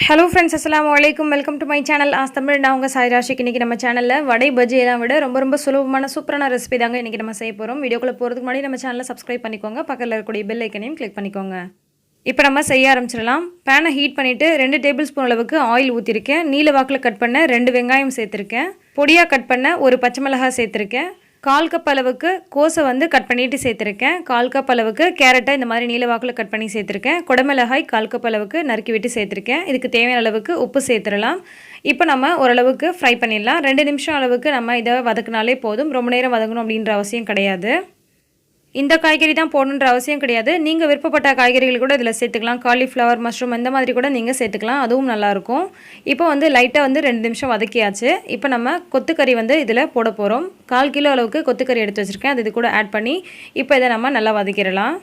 Hello friends, Assalamualaikum. Welcome to my channel. As Tamil நான் உங்க சாய் ராஷிக். இன்னைக்கு நம்ம சேனல்ல வடை பஜ்ஜி எல்லாம் விட ரொம்ப சுலபமான சூப்பரான ரெசிபி தாங்க இன்னைக்கு நம்ம செய்ய போறோம். வீடியோக்குள்ள போறதுக்கு முன்னாடி நம்ம சேனலை சப்ஸ்கிரைப் பண்ணிக்கோங்க. பக்கத்துல இருக்கக்கூடிய பெல் ஐகானையும் கிளிக் பண்ணிக்கோங்க. இப்போ நம்ம செய்ய ஆரம்பிச்சிடலாம். பேனை ஹீட் பண்ணிட்டு 2 டேபிள் ஸ்பூன் அளவுக்கு ஆயில் ஊத்திருக்கேன். நீல வாக்குல கட் பண்ண 2 வெங்காயம் சேர்த்திருக்கேன். பொடியா கட் பண்ண ஒரு பச்சை மிளகாய் சேர்த்திருக்கேன். 1/4 கப் அளவுக்கு கோஸை வந்து கட் பண்ணிட்டு சேர்த்திருக்கேன். 1/4 கப் அளவுக்கு கேரட்டை இந்த மாதிரி நீல வாக்குல கட் பண்ணி சேர்த்திருக்கேன். குடமிளகாய் 1/4 கப் அளவுக்கு நறுக்கி விட்டு சேர்த்திருக்கேன். இதுக்கு தேவையான அளவுக்கு உப்பு சேர்த்துடலாம். இப்போ நம்ம ஓரளவுக்கு ஃப்ரை பண்ணிடலாம். 2 நிமிஷம் அளவுக்கு நம்ம இதை வதக்கினாலே போதும். ரொம்ப நேரம் வதங்கணும் அப்படின்ற அவசியம் கிடையாது. இந்த காய்கறி தான் போடணுன்ற அவசியம் கிடையாது. நீங்கள் விருப்பப்பட்ட காய்கறிகள் கூட இதில் சேர்த்துக்கலாம். காலிஃப்ளவர், மஷ்ரூம் இந்த மாதிரி கூட நீங்கள் சேர்த்துக்கலாம். அதுவும் நல்லாயிருக்கும். இப்போ வந்து லைட்டாக வந்து 2 நிமிஷம் வதக்கியாச்சு. இப்போ நம்ம கொத்துக்கறி வந்து இதில் போட போகிறோம். 1/4 கிலோ அளவுக்கு கொத்துக்கறி எடுத்து வச்சுருக்கேன். அது இது கூட ஆட் பண்ணி இப்போ இதை நம்ம நல்லா வதக்கிடலாம்.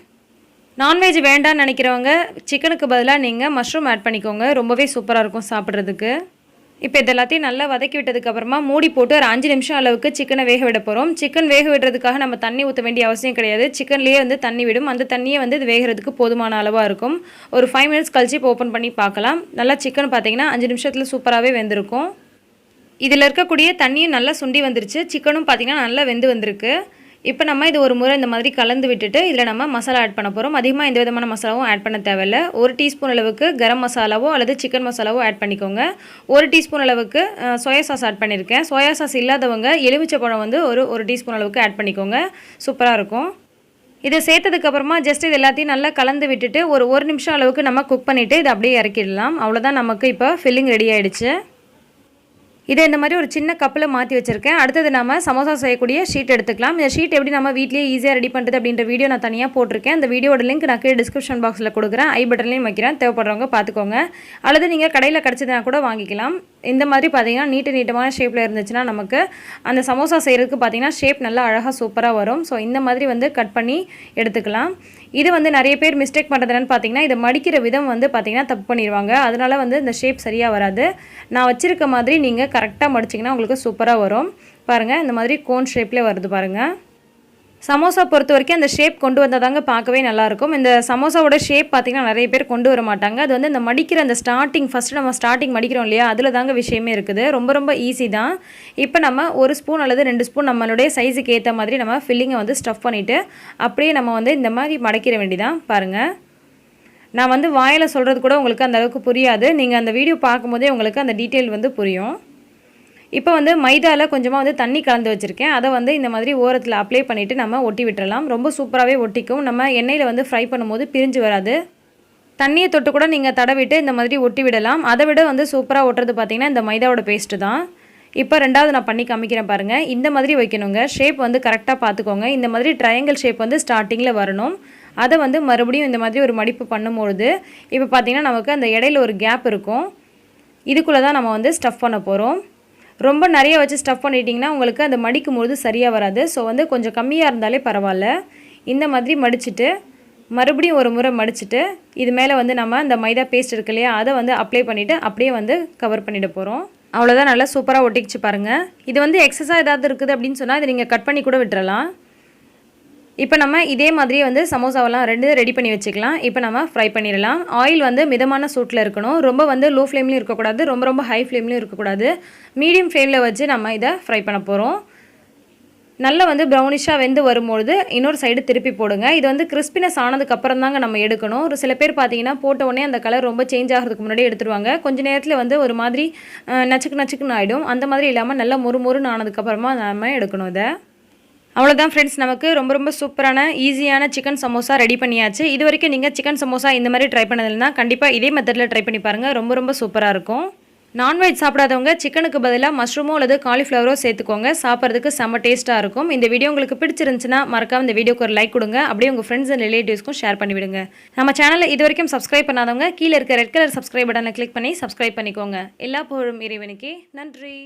நான்வெஜ் வேண்டான்னு நினைக்கிறவங்க சிக்கனுக்கு பதிலாக நீங்கள் மஷ்ரூம் ஆட் பண்ணிக்கோங்க. ரொம்பவே சூப்பராக இருக்கும் சாப்பிட்றதுக்கு. இப்போ இது எல்லாத்தையும் நல்லா வதக்கி விட்டதுக்கப்புறமா மூடி போட்டு ஒரு 5 நிமிஷம் அளவுக்கு சிக்கனை வேக விட போகிறோம். சிக்கன் வேக விடுறதுக்காக நம்ம தண்ணி ஊற்ற வேண்டிய அவசியம் கிடையாது. சிக்கன்லேயே வந்து தண்ணி விடும். அந்த தண்ணியை வந்து இது வேகிறதுக்கு போதுமான அளவாக இருக்கும். ஒரு 5 மினிட்ஸ் கழிச்சு இப்போ ஓப்பன் பண்ணி பார்க்கலாம். நல்லா சிக்கன் பார்த்தீங்கன்னா 5 நிமிஷத்தில் சூப்பராகவே வெந்திருக்கும். இதில் இருக்கக்கூடிய தண்ணியும் நல்லா சுண்டி வந்துருச்சு. சிக்கனும் பார்த்தீங்கன்னா நல்லா வெந்து வந்திருக்கு. இப்போ நம்ம இது ஒரு முறை இந்த மாதிரி கலந்து விட்டுட்டு இதில் நம்ம மசாலா ஆட் பண்ண போகிறோம். அதிகமாக எந்த விதமான மசாலாவும் ஆட் பண்ண தேவையில்லை. 1 டீஸ்பூன் அளவுக்கு கரம் மசாலாவோ அல்லது சிக்கன் மசாலாவோ ஆட் பண்ணிக்கோங்க. 1 டீஸ்பூன் அளவுக்கு சோயா சாஸ் ஆட் பண்ணியிருக்கேன். சோயா சாஸ் இல்லாதவங்க எலுமிச்சை பழம் வந்து ஒரு டீஸ்பூன் அளவுக்கு ஆட் பண்ணிக்கோங்க. சூப்பராக இருக்கும். இதை சேர்த்ததுக்கப்புறமா ஜஸ்ட் இது எல்லாத்தையும் நல்லா கலந்து விட்டுட்டு ஒரு நிமிஷம் அளவுக்கு நம்ம குக் பண்ணிவிட்டு இதை அப்படியே இறக்கிடலாம். அவ்வளோதான், நமக்கு இப்போ ஃபில்லிங் ரெடி ஆகிடுச்சு. இதை இந்த மாதிரி ஒரு சின்ன கப்பில் மாற்றி வச்சுருக்கேன். அடுத்தது நம்ம சமோசா செய்யக்கூடிய ஷீட் எடுத்துக்கலாம். இந்த ஷீட் எப்படி நம்ம வீட்லேயே ஈஸியாக ரெடி பண்ணுறது அப்படின்ற வீடியோ நான் தனியாக போட்டிருக்கேன். அந்த வீடியோட லிங்க் நான் கீழே டிஸ்கிரிப்ஷன் பாக்ஸில் கொடுக்குறேன். ஐ பட்டன்லையும் வைக்கிறேன். தேவைப்படுறவங்க பார்த்துக்கோங்க. அல்லது நீங்கள் கடையில் கிடச்சதுனா கூட வாங்கிக்கலாம். இந்த மாதிரி பார்த்தீங்கன்னா நீட்டமான ஷேப்பில் இருந்துச்சுன்னா நமக்கு அந்த சமோசா செய்கிறதுக்கு பார்த்தீங்கன்னா ஷேப் நல்லா அழகாக சூப்பராக வரும். ஸோ இந்த மாதிரி வந்து கட் பண்ணி எடுத்துக்கலாம். இது வந்து நிறைய பேர் மிஸ்டேக் பண்ணுறதுன்னு பார்த்தீங்கன்னா இதை மடிக்கிற விதம் வந்து பார்த்தீங்கன்னா தப்பு பண்ணிடுவாங்க. அதனால் வந்து இந்த ஷேப் சரியாக வராது. நான் வச்சுருக்க மாதிரி நீங்கள் கரெக்டாக மடிச்சிங்கன்னா உங்களுக்கு சூப்பராக வரும். பாருங்கள், இந்த மாதிரி கோன் ஷேப்லேயே வருது பாருங்கள். சமோசா பொறுத்த வரைக்கும் அந்த ஷேப் கொண்டு வந்தால் தாங்க பார்க்கவே நல்லாயிருக்கும். இந்த சமோசாவோட ஷேப் பார்த்திங்கன்னா நிறைய பேர் கொண்டு வர மாட்டாங்க. அது வந்து இந்த மடிக்கிற அந்த ஃபஸ்ட்டு நம்ம ஸ்டார்டிங் மடிக்கிறோம் இல்லையா, அதில் தாங்க விஷயமே இருக்குது. ரொம்ப ஈஸி தான். இப்போ நம்ம 1 ஸ்பூன் அல்லது 2 ஸ்பூன் நம்மளுடைய சைஸுக்கு ஏற்ற மாதிரி நம்ம ஃபில்லிங்கை வந்து ஸ்டஃப் பண்ணிவிட்டு அப்படியே நம்ம வந்து இந்த மாதிரி மடக்கிற வேண்டிதான். பாருங்கள், நான் வந்து வாயில் சொல்கிறது கூட உங்களுக்கு அந்த அளவுக்கு புரியாது. நீங்கள் அந்த வீடியோ பார்க்கும்போதே உங்களுக்கு அந்த டீட்டெயில் வந்து புரியும். இப்போ வந்து மைதாவில் கொஞ்சமாக வந்து தண்ணி கலந்து வச்சுருக்கேன். அதை வந்து இந்த மாதிரி ஓரத்தில் அப்ளை பண்ணிவிட்டு நம்ம ஒட்டி விட்டுறலாம். ரொம்ப சூப்பராகவே ஒட்டிக்கும். நம்ம எண்ணெயில் வந்து ஃப்ரை பண்ணும்போது பிரிஞ்சு வராது. தண்ணியை தொட்டு கூட நீங்கள் தடவிட்டு இந்த மாதிரி ஒட்டி விடலாம். அதை விட வந்து சூப்பராக ஒட்டுறது பார்த்திங்கன்னா இந்த மைதாவோட பேஸ்ட்டு தான். இப்போ 2வது நான் பண்ணி காமிக்கிறேன் பாருங்கள். இந்த மாதிரி வைக்கணுங்க. ஷேப் வந்து கரெக்டாக பார்த்துக்கோங்க. இந்த மாதிரி ட்ரையாங்கிள் ஷேப் வந்து ஸ்டார்டிங்கில் வரணும். அதை வந்து மறுபடியும் இந்த மாதிரி ஒரு மடிப்பு பண்ணும்பொழுது இப்போ பார்த்திங்கன்னா நமக்கு அந்த இடையில ஒரு கேப் இருக்கும். இதுக்குள்ளே தான் நம்ம வந்து ஸ்டஃப் பண்ண போகிறோம். ரொம்ப நிறைய வச்சு ஸ்டஃப் பண்ணிட்டிங்கன்னா உங்களுக்கு அந்த மடிக்கும் பொழுது சரியாக வராது. ஸோ வந்து கொஞ்சம் கம்மியாக இருந்தாலே பரவாயில்ல. இந்த மாதிரி மடிச்சுட்டு மறுபடியும் ஒரு முறை மடிச்சுட்டு இது மேலே வந்து நம்ம இந்த மைதா பேஸ்ட் இருக்கு இல்லையா, அதை வந்து அப்ளை பண்ணிவிட்டு அப்படியே வந்து கவர் பண்ணிட போகிறோம். அவ்வளோதான், நல்லா சூப்பராக ஒட்டிக்கிச்சு பாருங்கள். இது வந்து எக்ஸஸாக ஏதாவது இருக்குது அப்படின்னு சொன்னால் இதை நீங்கள் கட் பண்ணி கூட விட்டுறலாம். இப்போ நம்ம இதே மாதிரியே வந்து சமோசாவெல்லாம் ரெடி பண்ணி வச்சுக்கலாம். இப்போ நம்ம ஃப்ரை பண்ணிடலாம். ஆயில் வந்து மிதமான சூட்டில் இருக்கணும். ரொம்ப வந்து லோ ஃப்ளேம்லேயும் இருக்கக்கூடாது, ரொம்ப ஹை ஃப்ளேம்லேயும் இருக்கக்கூடாது. மீடியம் ஃப்ளேமில் வச்சு நம்ம இதை ஃப்ரை பண்ண போகிறோம். நல்லா வந்து ப்ரௌனிஷாக வெந்து வரும்பொழுது இன்னொரு சைடு திருப்பி போடுங்க. இது வந்து கிறிஸ்பினஸ் ஆனதுக்கப்புறம் தாங்க நம்ம எடுக்கணும். ஒரு சில பேர் பார்த்தீங்கன்னா போட்ட உடனே அந்த கலர் ரொம்ப சேஞ்ச் ஆகிறதுக்கு முன்னாடி எடுத்துருவாங்க. கொஞ்சம் நேரத்தில் வந்து ஒரு மாதிரி நச்சுக்குன்னு ஆகிடும். அந்த மாதிரி இல்லாமல் நல்லா மொறுன்னு ஆனதுக்கப்புறமா நம்ம எடுக்கணும் இதை. அவ்வளோதான் ஃப்ரெண்ட்ஸ், நமக்கு ரொம்ப சூப்பரான ஈஸியான சிக்கன் சமோசா ரெடி பண்ணியாச்சு. இது வரைக்கும் நீங்கள் சிக்கன் சமோசா இந்த மாதிரி ட்ரை பண்ணதில்லைனா கண்டிப்பாக இதே மெத்தடில் ட்ரை பண்ணி பாருங்கள். ரொம்ப சூப்பராக இருக்கும். நான்வெஜ் சாப்பிடாதவங்க சிக்கனுக்கு பதிலாக மஷ்ரூமோ அல்லது காலிஃப்ளவரோ சேர்த்துக்கோங்க. சாப்பிட்றதுக்கு செம்ம டேஸ்ட்டாக இருக்கும். இந்த வீடியோ உங்களுக்கு பிடிச்சிருந்துச்சுன்னா மறக்காம இந்த வீடியோக்கு ஒரு லைக் கொடுங்க. அப்படியே உங்கள் ஃப்ரெண்ட்ஸ் அண்ட் ரிலேட்டிவ்ஸ்க்கும் ஷேர் பண்ணிவிடுங்க. நம்ம சேனலில் இது வரைக்கும் சப்ஸ்கிரைப் பண்ணாதவங்க கீழே இருக்க ரெட் கலர் சப்ஸ்கிரைப் பட்டனை கிளிக் பண்ணி சப்ஸ்கிரைப் பண்ணிக்கோங்க. எல்லா புகழும் இறைவனுக்கே. நன்றி.